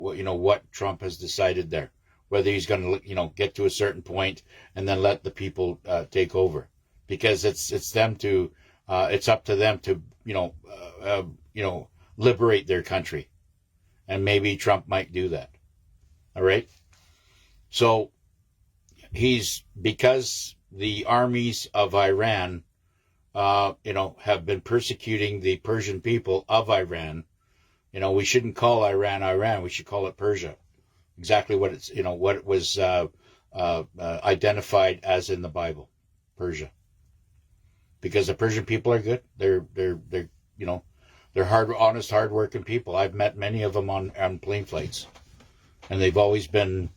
what Trump has decided there, whether he's going to get to a certain point and then let the people take over, because it's them to it's up to them to liberate their country, and maybe Trump might do that. All right, so because the armies of Iran have been persecuting the Persian people of Iran. We shouldn't call Iran Iran. We should call it Persia. Exactly what it was identified as in the Bible, Persia. Because the Persian people are good. They're honest, hardworking people. I've met many of them on plane flights, and they've always been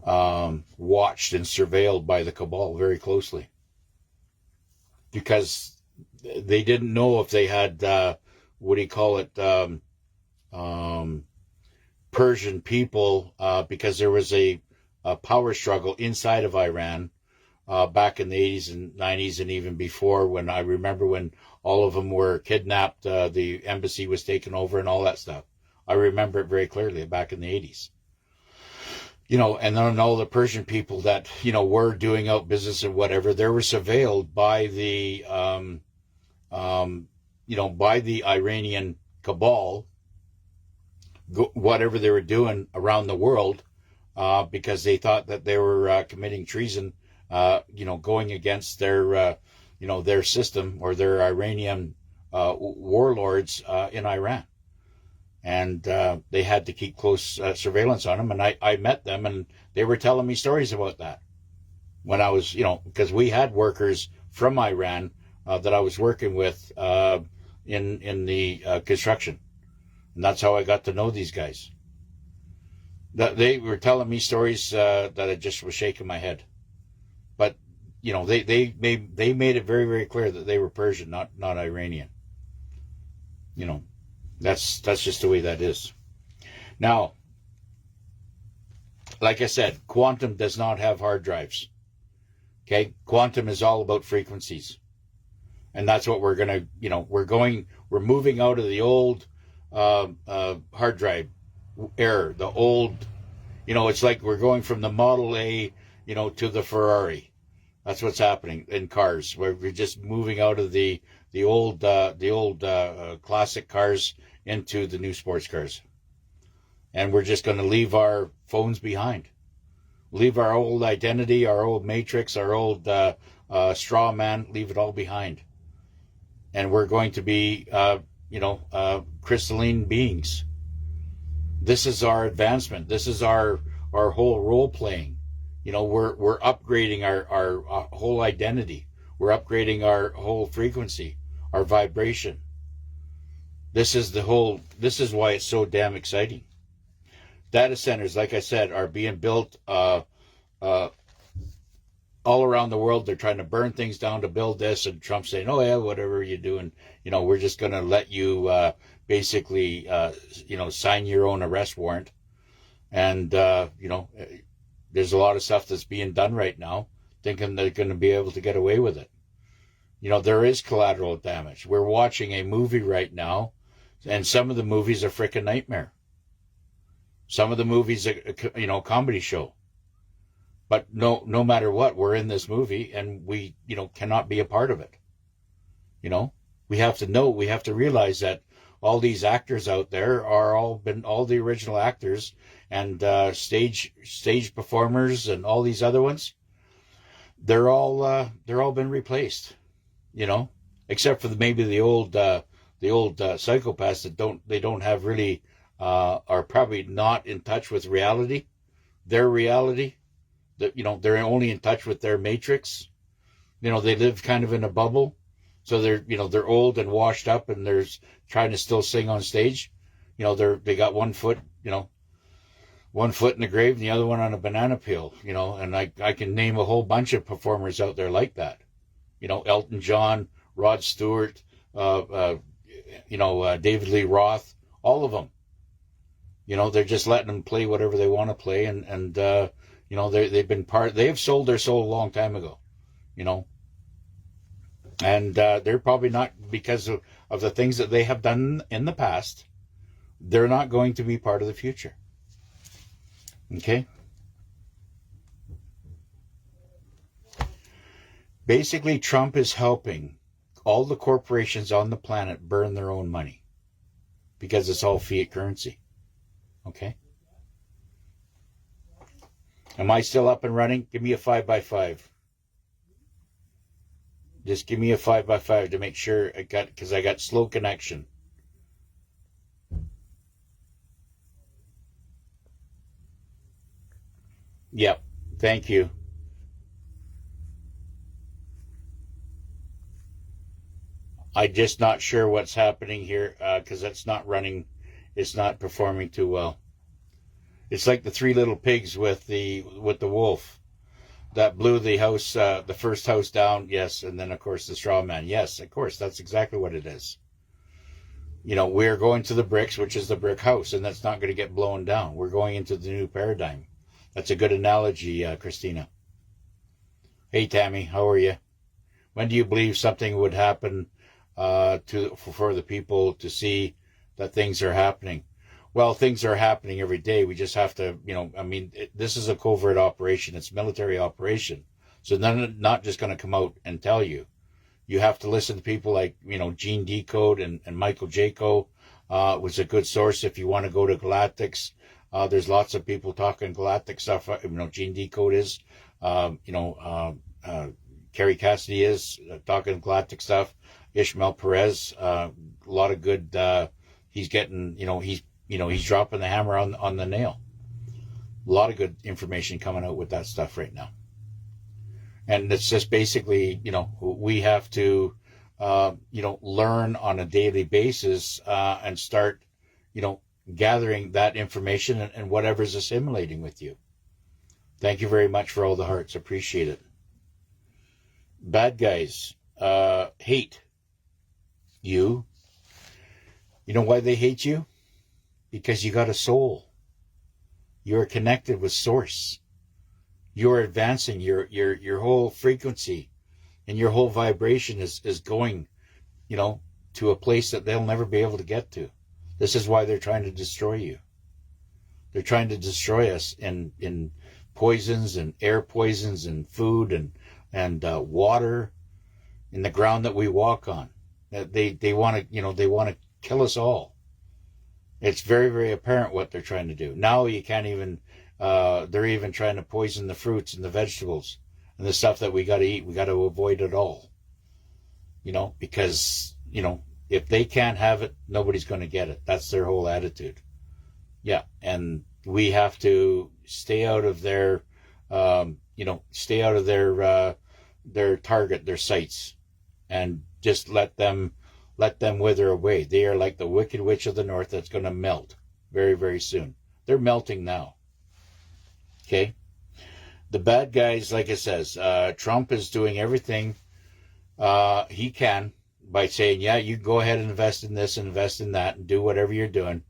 watched and surveilled by the cabal very closely, because they didn't know if they had Persian people, because there was a power struggle inside of Iran back in the 80s and 90s, and even before, when I remember when all of them were kidnapped, the embassy was taken over and all that stuff. I remember it very clearly back in the 80s. And then all the Persian people that, were doing out business and whatever, they were surveilled by the, by the Iranian cabal, whatever they were doing around the world, because they thought that they were committing treason, going against their, their system, or their Iranian warlords in Iran. And they had to keep close surveillance on them. And I met them, and they were telling me stories about that. When I was, because we had workers from Iran that I was working with in the construction. And that's how I got to know these guys. They were telling me stories that I just was shaking my head. But, they made it very, very clear that they were Persian, not Iranian. That's just the way that is. Now, like I said, quantum does not have hard drives. Okay? Quantum is all about frequencies. And that's what we're going to, we're moving out of the old hard drive era, the old, it's like we're going from the Model A, to the Ferrari. That's what's happening in cars. We're just moving out of the old classic cars into the new sports cars. And we're just going to leave our phones behind. Leave our old identity, our old matrix, our old straw man, leave it all behind. And we're going to be, crystalline beings. This is our advancement. This is our whole role playing. We're upgrading our whole identity. We're upgrading our whole frequency, our vibration. This is why it's so damn exciting. Data centers, like I said, are being built all around the world. They're trying to burn things down to build this, and Trump's saying, oh yeah, whatever you're doing, we're just going to let you basically sign your own arrest warrant. And there's a lot of stuff that's being done right now, thinking they're going to be able to get away with it. There is collateral damage. We're watching a movie right now, and some of the movies are freaking nightmare. Some of the movies are, comedy show. But no matter what, we're in this movie, and we, cannot be a part of it. We have to realize that all these actors out there are all the original actors and stage performers and all these other ones. They're all been replaced, except for maybe the old psychopaths that don't have really are probably not in touch with reality, their reality. That they're only in touch with their matrix. They live kind of in a bubble, so they're old and washed up, and they're trying to still sing on stage. They got one foot in the grave and the other one on a banana peel. And I can name a whole bunch of performers out there like that. Elton John, Rod Stewart, David Lee Roth, all of them. They're just letting them play whatever they want to play, and they've sold their soul a long time ago, and they're probably not, because of the things that they have done in the past, they're not going to be part of the future. Okay? Basically, Trump is helping all the corporations on the planet burn their own money because it's all fiat currency. Okay? Am I still up and running? Give me a 5x5. Just give me a 5x5 to make sure because I got slow connection. Yep. Thank you. I'm just not sure what's happening here because it's not running. It's not performing too well. It's like the three little pigs with the wolf that blew the house, the first house down. Yes, and then of course the straw man. Yes, of course that's exactly what it is. We're going to the bricks, which is the brick house, and that's not going to get blown down. We're going into the new paradigm. That's a good analogy, Christina. Hey, Tammy, how are you? When do you believe something would happen for the people to see that things are happening? Well, things are happening every day. We just have to, this is a covert operation. It's a military operation. So they're not just going to come out and tell you. You have to listen to people like, Gene Decode and Michael Jaco was a good source if you want to go to Galactics. There's lots of people talking galactic stuff. Gene Decode is, Kerry Cassidy is talking galactic stuff. Ishmael Perez, a lot of good. He's getting, he's dropping the hammer on the nail. A lot of good information coming out with that stuff right now. And it's just basically, we have to, learn on a daily basis and start, gathering that information and whatever's assimilating with you. Thank you very much for all the hearts. Appreciate it. Bad guys hate you. You know why they hate you? Because you got a soul. You're connected with Source. You're advancing. Your whole frequency and your whole vibration is going, to a place that they'll never be able to get to. This is why they're trying to destroy you. They're trying to destroy us in poisons and air poisons and food and water in the ground that we walk on. They want to they want to kill us all. It's very, very apparent what they're trying to do. Now you can't even. They're even trying to poison the fruits and the vegetables and the stuff that we got to eat. We got to avoid it all. Because if they can't have it, nobody's going to get it. That's their whole attitude. Yeah, and we have to stay out of their, stay out of their target, their sights, and just let them wither away. They are like the Wicked Witch of the North that's going to melt very, very soon. They're melting now. Okay? The bad guys, like it says, Trump is doing everything he can by saying, yeah, you go ahead and invest in this and invest in that and do whatever you're doing.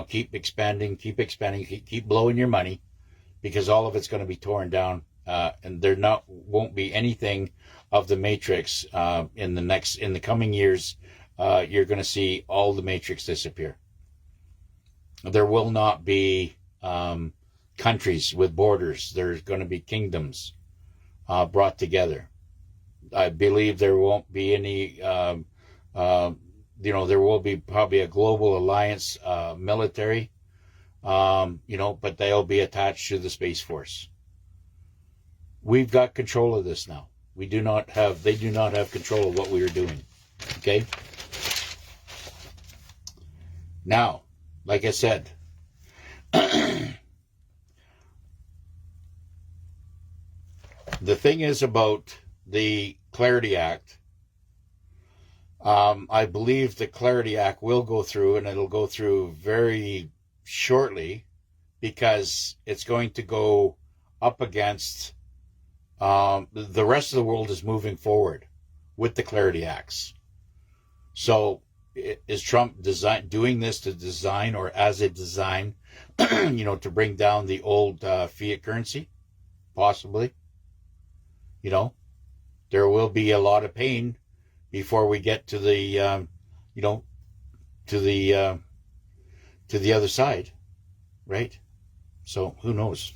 Keep expanding, keep blowing your money because all of it's going to be torn down. And there won't be anything of the Matrix in the coming years. You're going to see all the Matrix disappear. There will not be countries with borders. There's going to be kingdoms brought together. I believe there won't be any, there will be probably a global alliance military, but they'll be attached to the Space Force. We've got control of this now. They do not have control of what we are doing. Okay? Now, like I said, the thing is about the Clarity Act. I believe the Clarity Act will go through, and it'll go through very shortly because it's going to go up against the rest of the world is moving forward with the Clarity Acts. So is Trump doing this to design or as a design, to bring down the old fiat currency? Possibly. There will be a lot of pain before we get to the, to the other side, right? So who knows?